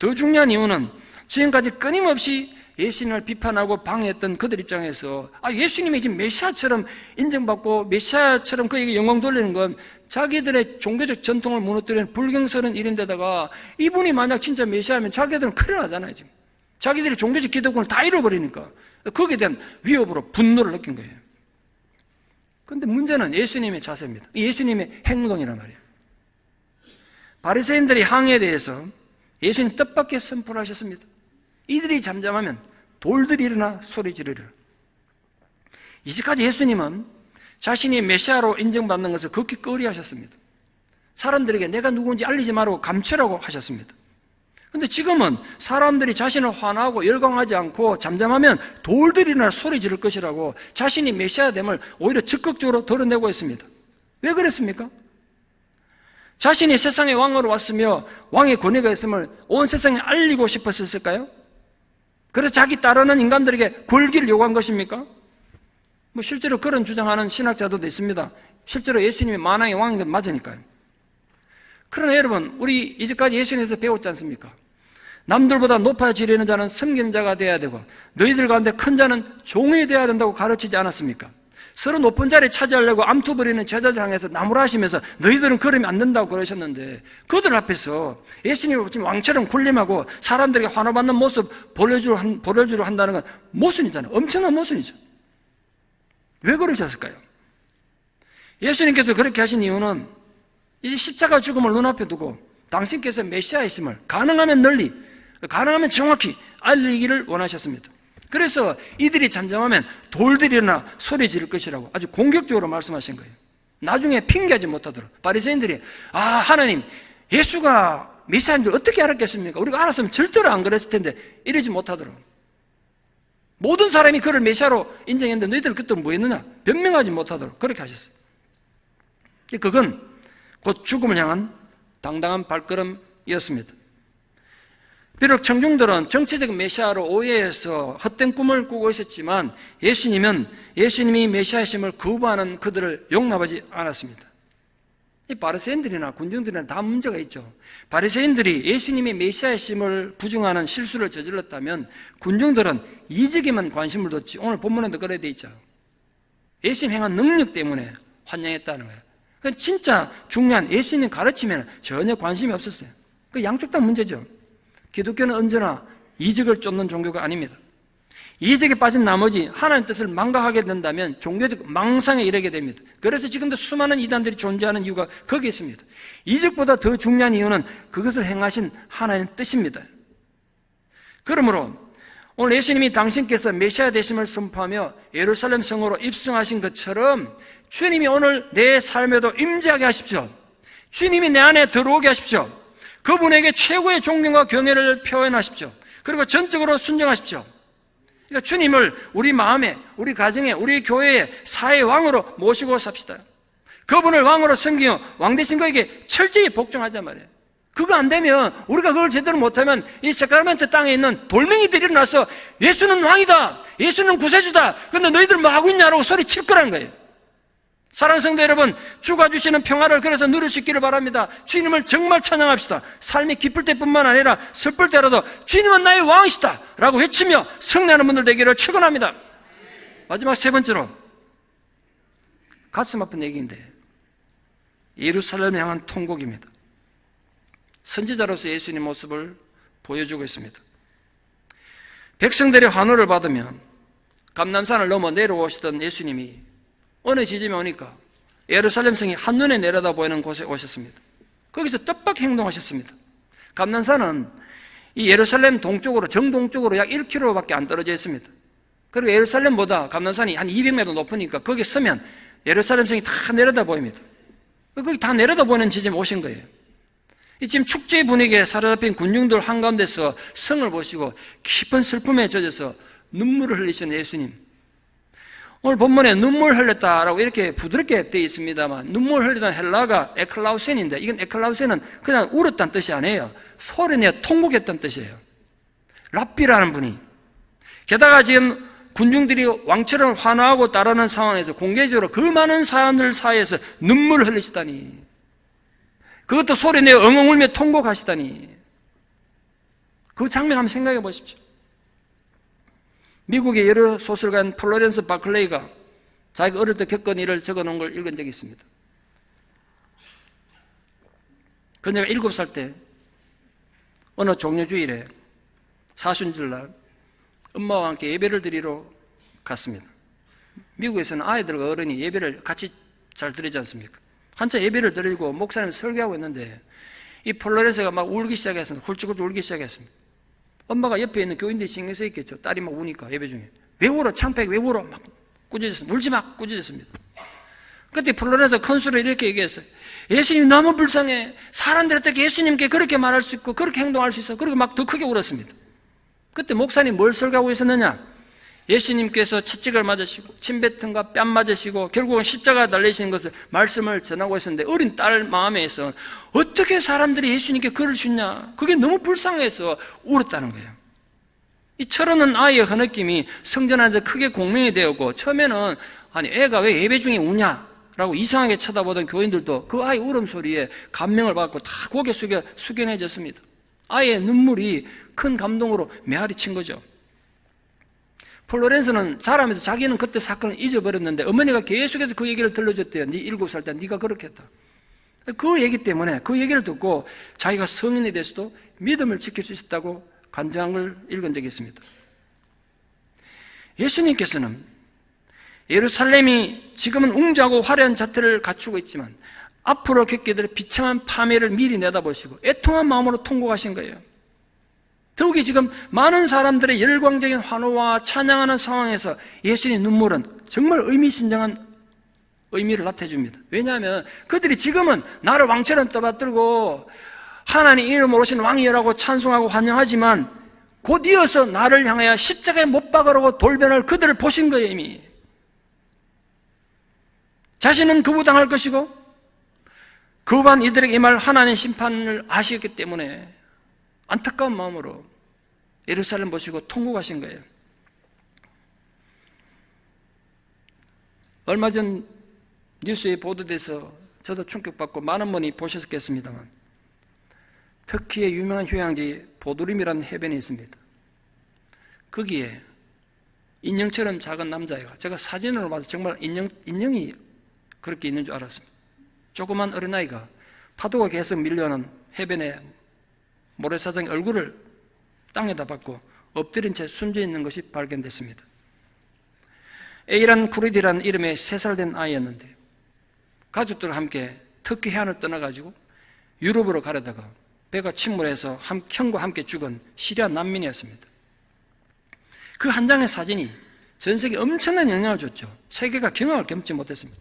더 중요한 이유는 지금까지 끊임없이 예수님을 비판하고 방해했던 그들 입장에서 예수님이 지금 메시아처럼 인정받고 메시아처럼 그에게 영광 돌리는 건 자기들의 종교적 전통을 무너뜨리는 불경스러운 일인데다가 이분이 만약 진짜 메시아면 자기들은 큰일 나잖아요. 지금 자기들이 종교적 기득권을 다 잃어버리니까 거기에 대한 위협으로 분노를 느낀 거예요. 그런데 문제는 예수님의 자세입니다. 예수님의 행동이란 말이에요. 바리새인들의 항의에 대해서 예수님 뜻밖의 선포를 하셨습니다. 이들이 잠잠하면 돌들이 일어나 소리 지르리라. 이제까지 예수님은 자신이 메시아로 인정받는 것을 극히 꺼리하셨습니다. 사람들에게 내가 누구인지 알리지 말고 감추라고 하셨습니다. 근데 지금은 사람들이 자신을 화나고 열광하지 않고 잠잠하면 돌들이나 소리 지를 것이라고 자신이 메시아 됨을 오히려 적극적으로 드러내고 있습니다. 왜 그랬습니까? 자신이 세상의 왕으로 왔으며 왕의 권위가 있음을 온 세상에 알리고 싶었을까요? 그래서 자기 따르는 인간들에게 굴기를 요구한 것입니까? 실제로 그런 주장하는 신학자들도 있습니다. 실제로 예수님이 만왕의 왕인 건 맞으니까요. 그러나 여러분, 우리 이제까지 예수님에서 배웠지 않습니까? 남들보다 높아지려는 자는 섬기는 자가 되어야 되고 너희들 가운데 큰 자는 종이 되어야 된다고 가르치지 않았습니까? 서로 높은 자리에 차지하려고 암투 부리는 제자들 향해서 나무라시면서 너희들은 그러면 안 된다고 그러셨는데 그들 앞에서 예수님을 지금 왕처럼 군림하고 사람들에게 환호받는 모습 보여주려 한다는 건 모순이잖아요. 엄청난 모순이죠. 왜 그러셨을까요? 예수님께서 그렇게 하신 이유는 이 십자가 죽음을 눈앞에 두고 당신께서 메시아이심을 가능하면 널리, 가능하면 정확히 알리기를 원하셨습니다. 그래서 이들이 잠잠하면 돌들이 일어나 소리 지를 것이라고 아주 공격적으로 말씀하신 거예요. 나중에 핑계하지 못하도록. 바리새인들이 하나님, 예수가 메시아인 줄 어떻게 알았겠습니까? 우리가 알았으면 절대로 안 그랬을 텐데 이러지 못하도록. 모든 사람이 그를 메시아로 인정했는데 너희들은 그때 뭐 했느냐? 변명하지 못하도록 그렇게 하셨어요. 그건 곧 죽음을 향한 당당한 발걸음이었습니다. 비록 청중들은 정치적 메시아로 오해해서 헛된 꿈을 꾸고 있었지만 예수님이 메시아이심을 거부하는 그들을 용납하지 않았습니다. 이 바리새인들이나 군중들이나 다 문제가 있죠. 바리새인들이 예수님이 메시아이심을 부정하는 실수를 저질렀다면 군중들은 이직에만 관심을 뒀지. 오늘 본문에도 그래 돼 있죠. 예수님 행한 능력 때문에 환영했다는 거예요. 그건 진짜 중요한 예수님 가르치면 전혀 관심이 없었어요. 그 양쪽 다 문제죠. 기독교는 언제나 이직을 쫓는 종교가 아닙니다. 이직에 빠진 나머지 하나님의 뜻을 망각하게 된다면 종교적 망상에 이르게 됩니다. 그래서 지금도 수많은 이단들이 존재하는 이유가 거기에 있습니다. 이직보다 더 중요한 이유는 그것을 행하신 하나님의 뜻입니다. 그러므로 오늘 예수님이 당신께서 메시아 되심을 선포하며 예루살렘 성으로 입성하신 것처럼 주님이 오늘 내 삶에도 임재하게 하십시오. 주님이 내 안에 들어오게 하십시오. 그분에게 최고의 존경과 경애를 표현하십시오. 그리고 전적으로 순종하십시오. 그러니까 주님을 우리 마음에, 우리 가정에, 우리 교회에 사회의 왕으로 모시고 삽시다. 그분을 왕으로 섬기며 왕 되신 그에게 철저히 복종하자 말이에요. 그거 안 되면, 우리가 그걸 제대로 못하면 이 사크라멘트 땅에 있는 돌멩이들이 일어나서 예수는 왕이다, 예수는 구세주다, 근데 너희들 뭐 하고 있냐라고 소리 칠 거라는 거예요. 사랑하는 성도 여러분, 주가 주시는 평화를 그래서 누릴 수 있기를 바랍니다. 주님을 정말 찬양합시다. 삶이 기쁠 때뿐만 아니라 슬플 때라도 주님은 나의 왕이시다 라고 외치며 승리하는 분들 되기를 축원합니다. 마지막 세 번째로 가슴 아픈 얘기인데 예루살렘을 향한 통곡입니다. 선지자로서 예수님 모습을 보여주고 있습니다. 백성들의 환호를 받으면 감람산을 넘어 내려오시던 예수님이 어느 지점에 오니까 예루살렘 성이 한눈에 내려다 보이는 곳에 오셨습니다. 거기서 뜻밖 행동하셨습니다. 감람산은 이 예루살렘 동쪽으로, 정동쪽으로 약 1km밖에 안 떨어져 있습니다. 그리고 예루살렘보다 감람산이 한 200m 높으니까 거기 서면 예루살렘 성이 다 내려다 보입니다. 거기 다 내려다 보이는 지점에 오신 거예요. 이 지금 축제 분위기에 사로잡힌 군중들 한가운데서 성을 보시고 깊은 슬픔에 젖어서 눈물을 흘리시는 예수님. 오늘 본문에 눈물 흘렸다라고 이렇게 부드럽게 되어 있습니다만 눈물 흘리던 헬라가 에클라우센인데 이건 에클라우센은 그냥 울었다는 뜻이 아니에요. 소리내어 통곡했다는 뜻이에요. 랍비라는 분이. 게다가 지금 군중들이 왕처럼 환호하고 따르는 상황에서 공개적으로 그 많은 사람들 사이에서 눈물을 흘리시다니, 그것도 소리내어 엉엉 울며 통곡하시다니, 그 장면 한번 생각해 보십시오. 미국의 여러 소설가인 플로렌스 바클레이가 자기가 어릴 때 겪은 일을 적어놓은 걸 읽은 적이 있습니다. 그녀가 7살 때 어느 종려주일에 사순절날 엄마와 함께 예배를 드리러 갔습니다. 미국에서는 아이들과 어른이 예배를 같이 잘 드리지 않습니까? 한참 예배를 드리고 목사님 설교하고 있는데 이 플로렌스가 막 울기 시작했습니다. 훌쩍 울기 시작했습니다. 엄마가 옆에 있는 교인들이 신경 써 있겠죠. 딸이 막 우니까 예배 중에. 왜 울어? 창피하게 왜 울어? 막 꾸짖었습니다. 울지 마! 꾸짖었습니다. 그때 플로렌서 컨술이 이렇게 얘기했어요. 예수님 너무 불쌍해. 사람들이 어떻게 예수님께 그렇게 말할 수 있고 그렇게 행동할 수 있어. 그리고 막 더 크게 울었습니다. 그때 목사님 뭘 설교하고 있었느냐? 예수님께서 채찍을 맞으시고 침뱉음과 뺨 맞으시고 결국은 십자가 달리시는 것을 말씀을 전하고 있었는데 어린 딸 마음에서 어떻게 사람들이 예수님께 그럴 수 있냐? 그게 너무 불쌍해서 울었다는 거예요. 이 철없는 아이의 그 느낌이 성전 안에서 크게 공명이 되었고, 처음에는 아니 애가 왜 예배 중에 우냐? 라고 이상하게 쳐다보던 교인들도 그 아이 울음소리에 감명을 받고 다 고개 숙연해졌습니다. 아이의 눈물이 큰 감동으로 메아리 친 거죠. 플로렌스는 자라면서 자기는 그때 사건을 잊어버렸는데 어머니가 계속해서 그 얘기를 들려줬대요. 네 7살 때 네가 그렇게 했다. 그 얘기 때문에 그 얘기를 듣고 자기가 성인이 돼서도 믿음을 지킬 수 있었다고 간증한 걸 읽은 적이 있습니다. 예수님께서는 예루살렘이 지금은 웅장하고 화려한 자태를 갖추고 있지만 앞으로 겪게 될 비참한 파멸을 미리 내다보시고 애통한 마음으로 통곡하신 거예요. 더욱이 지금 많은 사람들의 열광적인 환호와 찬양하는 상황에서 예수님의 눈물은 정말 의미심장한 의미를 나타줍니다. 왜냐하면 그들이 지금은 나를 왕처럼 떠받들고 하나님 이름으로 오신 왕이라고 찬송하고 환영하지만 곧 이어서 나를 향하여 십자가에 못 박으라고 돌변할 그들을 보신 거예요. 이미 자신은 거부당할 것이고 거부한 이들에게 임할 하나님의 심판을 아시었기 때문에 안타까운 마음으로 예루살렘 보시고 통곡하신 거예요. 얼마 전 뉴스에 보도돼서 저도 충격받고 많은 분이 보셨겠습니다만 터키의 유명한 휴양지 보두림이라는 해변이 있습니다. 거기에 인형처럼 작은 남자애가, 제가 사진으로 봐서 정말 인형이 그렇게 있는 줄 알았습니다. 조그만 어린아이가 파도가 계속 밀려오는 해변에 모래사장에 얼굴을 땅에다 박고 엎드린 채 숨져 있는 것이 발견됐습니다. 에이란 쿠리디라는 이름의 3살 된 아이였는데 가족들과 함께 터키 해안을 떠나가지고 유럽으로 가려다가 배가 침몰해서 형과 함께 죽은 시리아 난민이었습니다. 그 한 장의 사진이 전 세계에 엄청난 영향을 줬죠. 세계가 경악을 금치 못했습니다.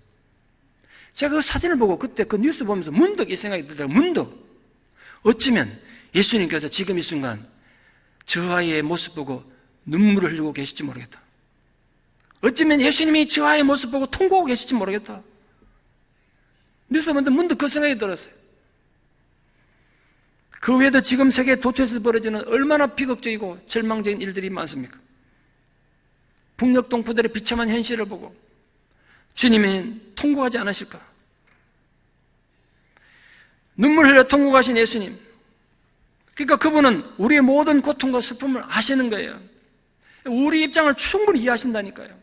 제가 그 사진을 보고 그때 그 뉴스 보면서 문득 이 생각이 들더라고요. 문득 어쩌면 예수님께서 지금 이 순간 저 아이의 모습 보고 눈물을 흘리고 계실지 모르겠다. 어쩌면 예수님이 저 아이의 모습 보고 통곡하고 계실지 모르겠다. 뉴스 보면서 문득 그 생각이 들었어요. 그 외에도 지금 세계 도처에서 벌어지는 얼마나 비극적이고 절망적인 일들이 많습니까? 북녘 동포들의 비참한 현실을 보고 주님은 통곡하지 않으실까? 눈물 흘려 통곡하신 예수님, 그러니까 그분은 우리의 모든 고통과 슬픔을 아시는 거예요. 우리 입장을 충분히 이해하신다니까요.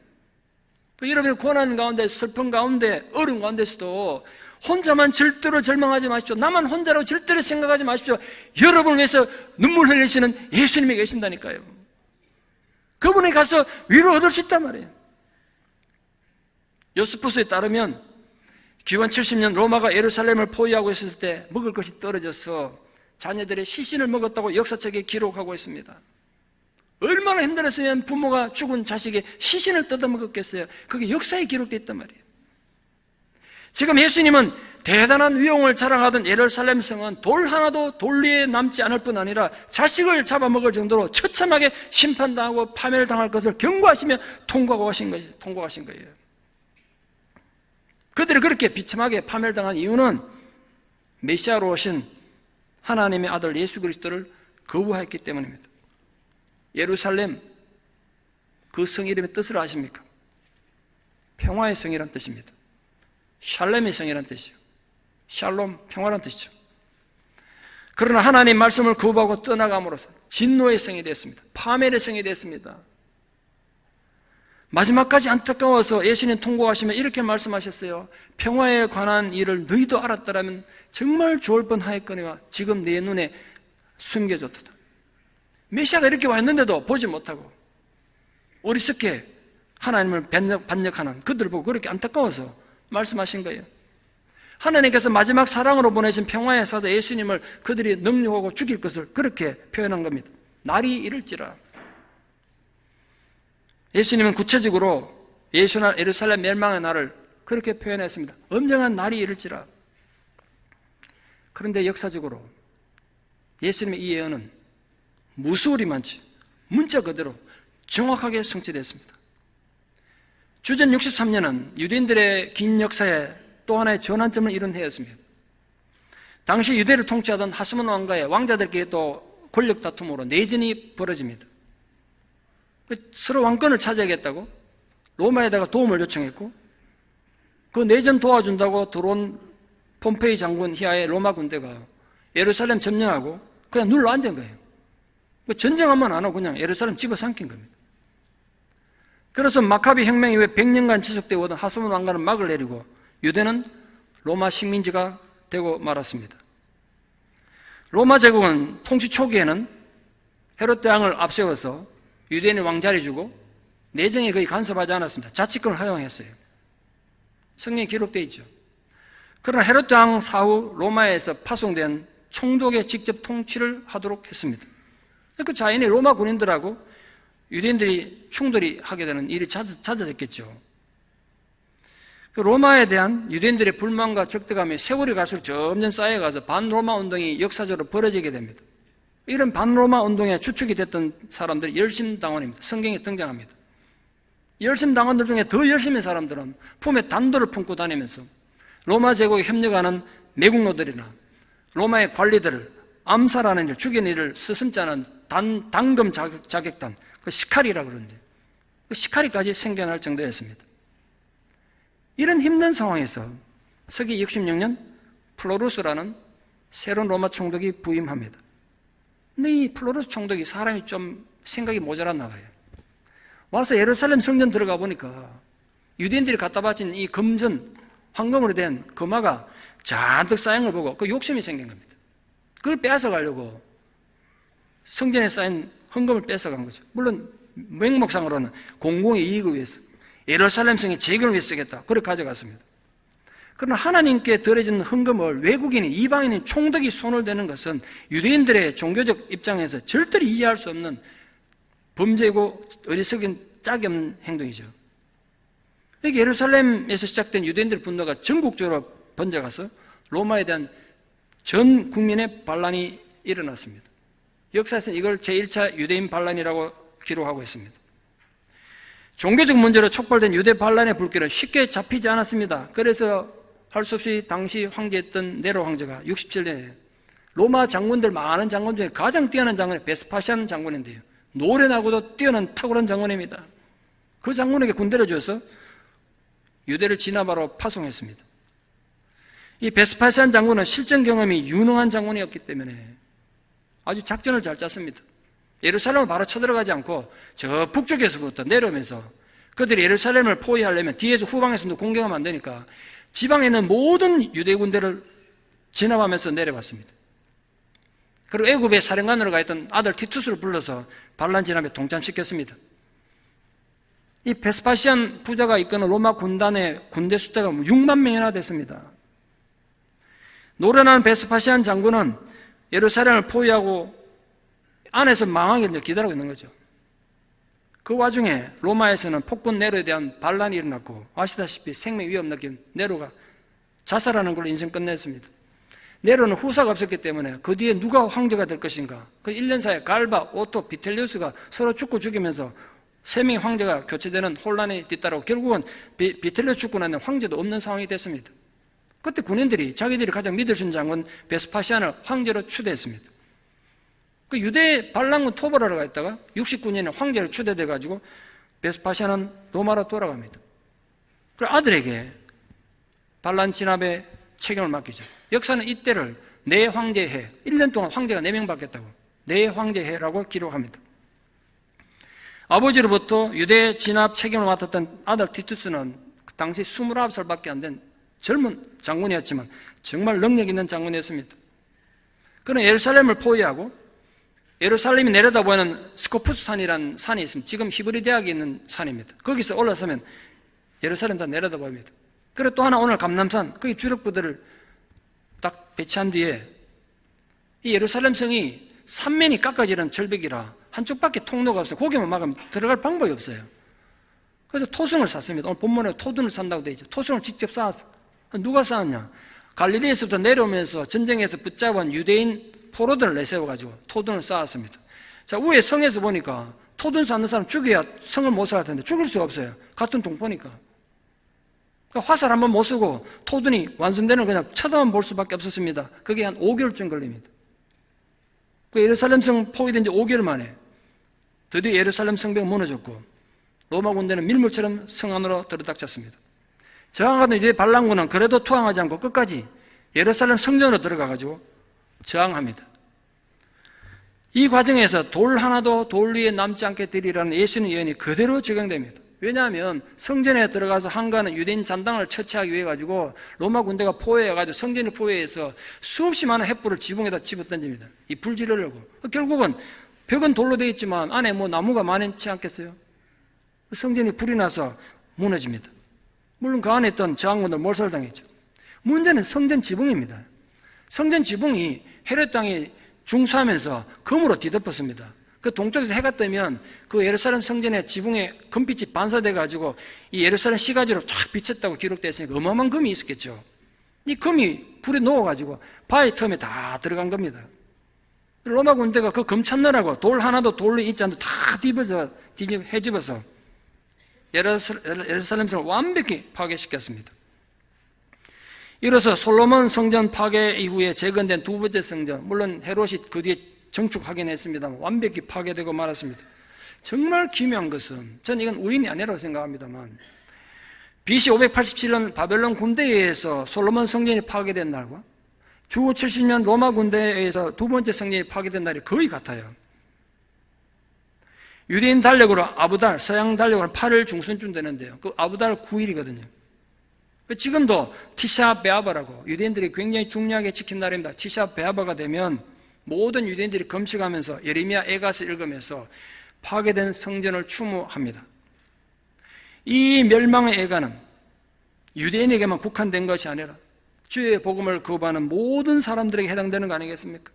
여러분의 고난 가운데, 슬픔 가운데, 어려움 가운데서도 혼자만 절대로 절망하지 마십시오. 나만 혼자라고 절대로 생각하지 마십시오. 여러분을 위해서 눈물 흘리시는 예수님이 계신다니까요. 그분에 가서 위로 얻을 수 있단 말이에요. 요스푸스에 따르면 기원 70년 로마가 예루살렘을 포위하고 있을 때 먹을 것이 떨어져서 자녀들의 시신을 먹었다고 역사책에 기록하고 있습니다. 얼마나 힘들었으면 부모가 죽은 자식의 시신을 뜯어먹었겠어요. 그게 역사에 기록되어 있단 말이에요. 지금 예수님은 대단한 위용을 자랑하던 예루살렘 성은 돌 하나도 돌 위에 남지 않을 뿐 아니라 자식을 잡아먹을 정도로 처참하게 심판당하고 파멸당할 것을 경고하시며 통곡하신 거예요. 그들이 그렇게 비참하게 파멸당한 이유는 메시아로 오신 하나님의 아들 예수 그리스도를 거부했기 때문입니다. 예루살렘, 그 성 이름의 뜻을 아십니까? 평화의 성이란 뜻입니다. 샬렘의 성이란 뜻이죠. 샬롬, 평화란 뜻이죠. 그러나 하나님 말씀을 거부하고 떠나감으로써 진노의 성이 됐습니다. 파멸의 성이 됐습니다. 마지막까지 안타까워서 예수님 통곡하시며 이렇게 말씀하셨어요. 평화에 관한 일을 너희도 알았더라면 정말 좋을 뻔하였거니와 지금 내 눈에 숨겨졌다. 메시아가 이렇게 왔는데도 보지 못하고 어리석게 하나님을 반역하는 그들을 보고 그렇게 안타까워서 말씀하신 거예요. 하나님께서 마지막 사랑으로 보내신 평화의 사자 예수님을 그들이 능욕하고 죽일 것을 그렇게 표현한 겁니다. 날이 이를지라. 예수님은 구체적으로 예루살렘 멸망의 날을 그렇게 표현했습니다. 엄정한 날이 이를지라. 그런데 역사적으로 예수님의 이 예언은 무수리만치 문자 그대로 정확하게 성취됐습니다. 주전 63년은 유대인들의 긴 역사에 또 하나의 전환점을 이룬 해였습니다. 당시 유대를 통치하던 하스몬 왕가의 왕자들끼리 또 권력 다툼으로 내전이 벌어집니다. 서로 왕권을 차지하겠다고 로마에다가 도움을 요청했고, 그 내전 도와준다고 들어온 폼페이 장군 히하의 로마 군대가 예루살렘 점령하고 그냥 눌러 앉은 거예요. 전쟁 한번 안 하고 그냥 예루살렘 집어삼킨 겁니다. 그래서 마카비 혁명 이후에 100년간 지속되어 오던 하스몬 왕가는 막을 내리고 유대는 로마 식민지가 되고 말았습니다. 로마 제국은 통치 초기에는 헤롯 대왕을 앞세워서 유대인의 왕자리 주고 내정에 거의 간섭하지 않았습니다. 자치권을 허용했어요. 성경에 기록되어 있죠. 그러나 헤롯 대왕 사후 로마에서 파송된 총독의 직접 통치를 하도록 했습니다. 그 자연히 로마 군인들하고 유대인들이 충돌이 하게 되는 일이 잦아졌겠죠. 로마에 대한 유대인들의 불만과 적대감이 세월이 갈수록 점점 쌓여가서 반로마 운동이 역사적으로 벌어지게 됩니다. 이런 반로마 운동의 주축이 됐던 사람들이 열심당원입니다. 성경에 등장합니다. 열심당원들 중에 더 열심히 사람들은 품에 단도를 품고 다니면서 로마 제국에 협력하는 매국노들이나 로마의 관리들을 암살하는 일, 죽이는 일을 서슴지 않은 단금 자객단, 그 시카리라고 그러는데, 그 시카리까지 생겨날 정도였습니다. 이런 힘든 상황에서 서기 66년 플로루스라는 새로운 로마 총독이 부임합니다. 근데 이 플로루스 총독이 사람이 좀 생각이 모자랐나 봐요. 와서 예루살렘 성전 들어가 보니까 유대인들이 갖다 바친 이 금전, 황금으로 된 금화가 잔뜩 쌓인 걸 보고 그 욕심이 생긴 겁니다. 그걸 빼앗아가려고 성전에 쌓인 헌금을 뺏어간 거죠. 물론 맹목상으로는 공공의 이익을 위해서, 예루살렘 성의 재건을 위해서 쓰겠다, 그렇게 가져갔습니다. 그러나 하나님께 드려진 헌금을 외국인이, 이방인이 총독이 손을 대는 것은 유대인들의 종교적 입장에서 절대로 이해할 수 없는 범죄고 어리석은 짝이 없는 행동이죠. 여기 예루살렘에서 시작된 유대인들의 분노가 전국적으로 번져가서 로마에 대한 전 국민의 반란이 일어났습니다. 역사에서는 이걸 제1차 유대인 반란이라고 기록하고 있습니다. 종교적 문제로 촉발된 유대 반란의 불길은 쉽게 잡히지 않았습니다. 그래서 할 수 없이 당시 황제였던 네로 황제가 67년에 로마 장군들, 많은 장군 중에 가장 뛰어난 장군이 베스파시안 장군인데요, 노련하고도 뛰어난 탁월한 장군입니다. 그 장군에게 군대를 줘서 유대를 진압하러 파송했습니다. 이 베스파시안 장군은 실전 경험이 유능한 장군이었기 때문에 아주 작전을 잘 짰습니다. 예루살렘을 바로 쳐들어가지 않고 저 북쪽에서부터 내려오면서 그들이 예루살렘을 포위하려면 뒤에서 후방에서도 공격하면 안 되니까 지방에 있는 모든 유대 군대를 진압하면서 내려왔습니다. 그리고 애굽의 사령관으로 가 있던 아들 티투스를 불러서 반란 진압에 동참시켰습니다. 이 베스파시안 부자가 이끄는 로마 군단의 군대 숫자가 6만 명이나 됐습니다. 노련한 베스파시안 장군은 예루살렘을 포위하고 안에서 망하기를 기다리고 있는 거죠. 그 와중에 로마에서는 폭군 네로에 대한 반란이 일어났고, 아시다시피 생명 위협 느낀 네로가 자살하는 걸로 인생 끝냈습니다. 네로는 후사가 없었기 때문에 그 뒤에 누가 황제가 될 것인가, 그 1년 사이에 갈바, 오토, 비텔리우스가 서로 죽이면서 3명의 황제가 교체되는 혼란이 뒤따르고 결국은 비텔리우스 죽고 나면 황제도 없는 상황이 됐습니다. 그때 군인들이 자기들이 가장 믿을 수 있는 장군 베스파시안을 황제로 추대했습니다. 그 유대 반란군 토벌하러 있다가 69년에 황제로 추대돼가지고 베스파시안은 로마로 돌아갑니다. 그리고 아들에게 반란 진압의 책임을 맡기죠. 역사는 이때를 내 황제해, 1년 동안 황제가 4명 바뀌었다고 내 황제해라고 기록합니다. 아버지로부터 유대 진압 책임을 맡았던 아들 티투스는 그 당시 29살밖에 안 된 젊은 장군이었지만 정말 능력 있는 장군이었습니다. 그는 예루살렘을 포위하고 예루살렘이 내려다보는 스코푸스 산이라는 산이 있습니다. 지금 히브리 대학이 있는 산입니다. 거기서 올라서면 예루살렘 다 내려다봅니다. 그리고 또 하나 오늘 감람산, 거기 주력부들을 딱 배치한 뒤에 이 예루살렘 성이 삼면이 깎아지는 절벽이라 한쪽밖에 통로가 없어요. 거기만 막으면 들어갈 방법이 없어요. 그래서 토승을 샀습니다. 오늘 본문에 토둔을 산다고 되어 있죠. 토승을 직접 쌓았어. 누가 쌓았냐? 갈릴리에서부터 내려오면서 전쟁에서 붙잡은 유대인 포로들을 내세워가지고 토둔을 쌓았습니다. 자, 위에 성에서 보니까 토둔 쌓는 사람 죽여야 성을 못 쌓을 텐데 죽일 수가 없어요. 같은 동포니까. 그러니까 화살 한번 못 쓰고 토둔이 완성되는 그냥 쳐다만 볼 수밖에 없었습니다. 그게 한 5개월쯤 걸립니다. 그 예루살렘 성 포위된 지 5개월 만에 드디어 예루살렘 성벽이 무너졌고 로마 군대는 밀물처럼 성 안으로 들어닥쳤습니다. 저항하던 유대 반란군은 그래도 투항하지 않고 끝까지 예루살렘 성전으로 들어가가지고 저항합니다. 이 과정에서 돌 하나도 돌 위에 남지 않게 되리라는 예수님의 예언이 그대로 적용됩니다. 왜냐하면 성전에 들어가서 한가하는 유대인 잔당을 처치하기 위해 가지고 로마 군대가 포위해가지고 성전을 포위해서 수없이 많은 횃불을 지붕에다 집어던집니다. 이 불 지르려고. 결국은 벽은 돌로 되어 있지만 안에 뭐 나무가 많지 않겠어요? 성전이 불이 나서 무너집니다. 물론 그 안에 있던 저항군들 몰살당했죠. 문제는 성전 지붕입니다. 성전 지붕이 헤롯 땅이 중수하면서 금으로 뒤덮었습니다. 그 동쪽에서 해가 뜨면 그 예루살렘 성전의 지붕에 금빛이 반사돼가지고 이 예루살렘 시가지로 쫙 비쳤다고 기록되어 있으니까 어마어마한 금이 있었겠죠. 이 금이 불에 녹아가지고 바위 틈에 다 들어간 겁니다. 로마 군대가 그 금 찾느라고 돌 하나도 돌로 있지 않고 다 헤집어서 예루살렘 성을 완벽히 파괴시켰습니다. 이로써 솔로몬 성전 파괴 이후에 재건된 두 번째 성전, 물론 헤롯이 그 뒤에 정축하긴 했습니다만 완벽히 파괴되고 말았습니다. 정말 기묘한 것은 저는 이건 우연이 아니라고 생각합니다만 BC 587년 바벨론 군대에 의해서 솔로몬 성전이 파괴된 날과 주 70년 로마 군대에 의해서 두 번째 성전이 파괴된 날이 거의 같아요. 유대인 달력으로 아부달, 서양 달력으로 8월 중순쯤 되는데요. 그 아부달 9일이거든요. 지금도 티샤 베아바라고 유대인들이 굉장히 중요하게 지킨 날입니다. 티샤 베아바가 되면 모든 유대인들이 금식하면서 예레미야 애가서 읽으면서 파괴된 성전을 추모합니다. 이 멸망의 애가는 유대인에게만 국한된 것이 아니라 주의 복음을 거부하는 모든 사람들에게 해당되는 거 아니겠습니까?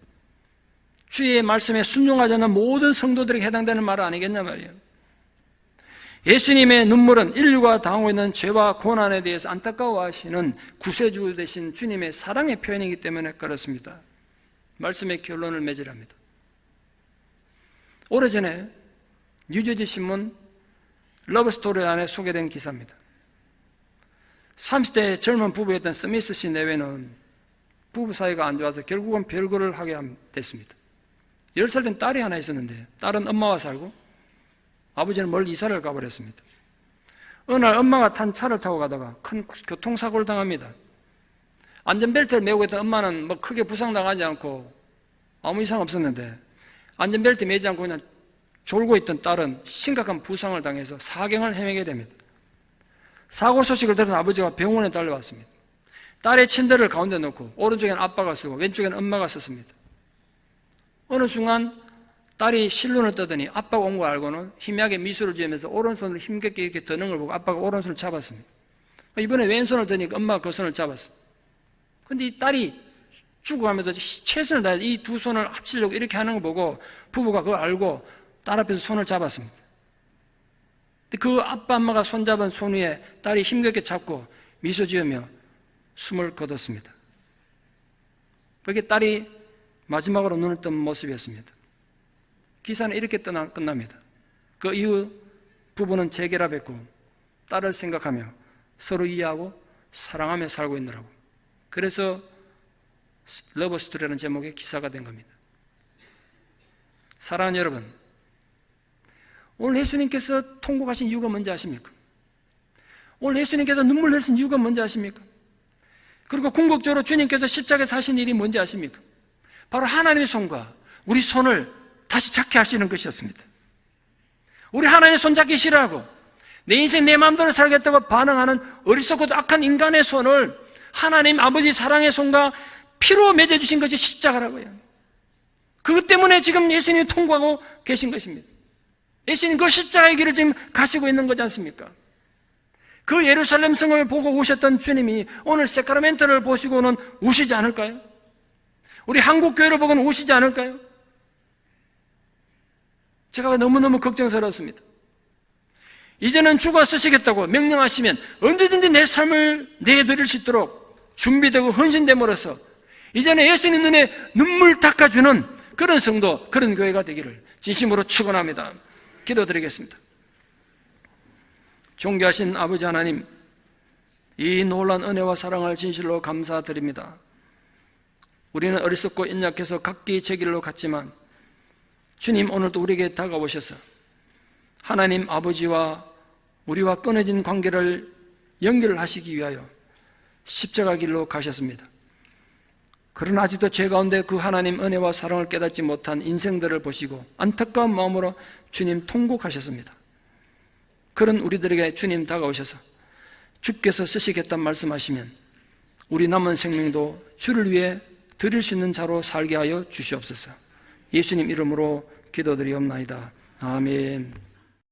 주의 말씀에 순종하지 않는 모든 성도들에게 해당되는 말 아니겠냐 말이에요. 예수님의 눈물은 인류가 당하고 있는 죄와 고난에 대해서 안타까워하시는 구세주 되신 주님의 사랑의 표현이기 때문에 그렇습니다. 말씀의 결론을 맺으랍니다. 오래전에 뉴저지 신문 러브스토리 안에 소개된 기사입니다. 30대 젊은 부부였던 스미스 씨 내외는 부부 사이가 안 좋아서 결국은 별거를 하게 됐습니다. 10살 된 딸이 하나 있었는데 딸은 엄마와 살고 아버지는 멀리 이사를 가버렸습니다. 어느 날 엄마가 탄 차를 타고 가다가 큰 교통사고를 당합니다. 안전벨트를 메고 있던 엄마는 뭐 크게 부상당하지 않고 아무 이상 없었는데 안전벨트 매지 않고 그냥 졸고 있던 딸은 심각한 부상을 당해서 사경을 헤매게 됩니다. 사고 소식을 들은 아버지가 병원에 달려왔습니다. 딸의 침대를 가운데 놓고 오른쪽에는 아빠가 쓰고 왼쪽에는 엄마가 썼습니다. 어느 순간 딸이 실눈을 뜨더니 아빠가 온 거 알고는 희미하게 미소를 지으면서 오른손을 힘겹게 이렇게 드는 걸 보고 아빠가 오른손을 잡았습니다. 이번에 왼손을 드니까 엄마가 그 손을 잡았어요. 근데 이 딸이 죽어가면서 최선을 다해서 이 두 손을 합치려고 이렇게 하는 걸 보고 부부가 그걸 알고 딸 앞에서 손을 잡았습니다. 그 아빠 엄마가 손잡은 손 위에 딸이 힘겹게 잡고 미소 지으며 숨을 거뒀습니다. 그게 딸이 마지막으로 눈을 뜬 모습이었습니다. 기사는 이렇게 끝납니다. 그 이후 부부는 재결합했고 딸을 생각하며 서로 이해하고 사랑하며 살고 있느라고. 그래서 러브스토리라는 제목의 기사가 된 겁니다. 사랑하는 여러분, 오늘 예수님께서 통곡하신 이유가 뭔지 아십니까? 오늘 예수님께서 눈물 흘리신 이유가 뭔지 아십니까? 그리고 궁극적으로 주님께서 십자가에서 하신 일이 뭔지 아십니까? 바로 하나님의 손과 우리 손을 다시 잡게 하시는 것이었습니다. 우리 하나님의 손 잡기 싫어하고 내 인생 내 마음대로 살겠다고 반응하는 어리석고 악한 인간의 손을 하나님 아버지 사랑의 손과 피로 맺어주신 것이 십자가라고요. 그것 때문에 지금 예수님이 통과하고 계신 것입니다. 예수님 그 십자가의 길을 지금 가시고 있는 거지 않습니까? 그 예루살렘 성을 보고 오셨던 주님이 오늘 세크라멘토를 보시고는 우시지 않을까요? 우리 한국 교회를 보고는 우시지 않을까요? 제가 너무너무 걱정스럽습니다. 이제는 주가 쓰시겠다고 명령하시면 언제든지 내 삶을 내드릴 수 있도록 준비되고 헌신됨으로써 이제는 예수님 눈에 눈물 닦아주는 그런 성도, 그런 교회가 되기를 진심으로 축원합니다. 기도드리겠습니다. 존귀하신 아버지 하나님, 이 놀라운 은혜와 사랑을 진실로 감사드립니다. 우리는 어리석고 연약해서 각기 제 길로 갔지만 주님 오늘도 우리에게 다가오셔서 하나님 아버지와 우리와 끊어진 관계를 연결하시기 위하여 십자가 길로 가셨습니다. 그러나 아직도 죄 가운데 그 하나님 은혜와 사랑을 깨닫지 못한 인생들을 보시고 안타까운 마음으로 주님 통곡하셨습니다. 그런 우리들에게 주님 다가오셔서 주께서 쓰시겠다는 말씀하시면 우리 남은 생명도 주를 위해 드릴 수 있는 자로 살게 하여 주시옵소서. 예수님 이름으로 기도드리옵나이다. 아멘.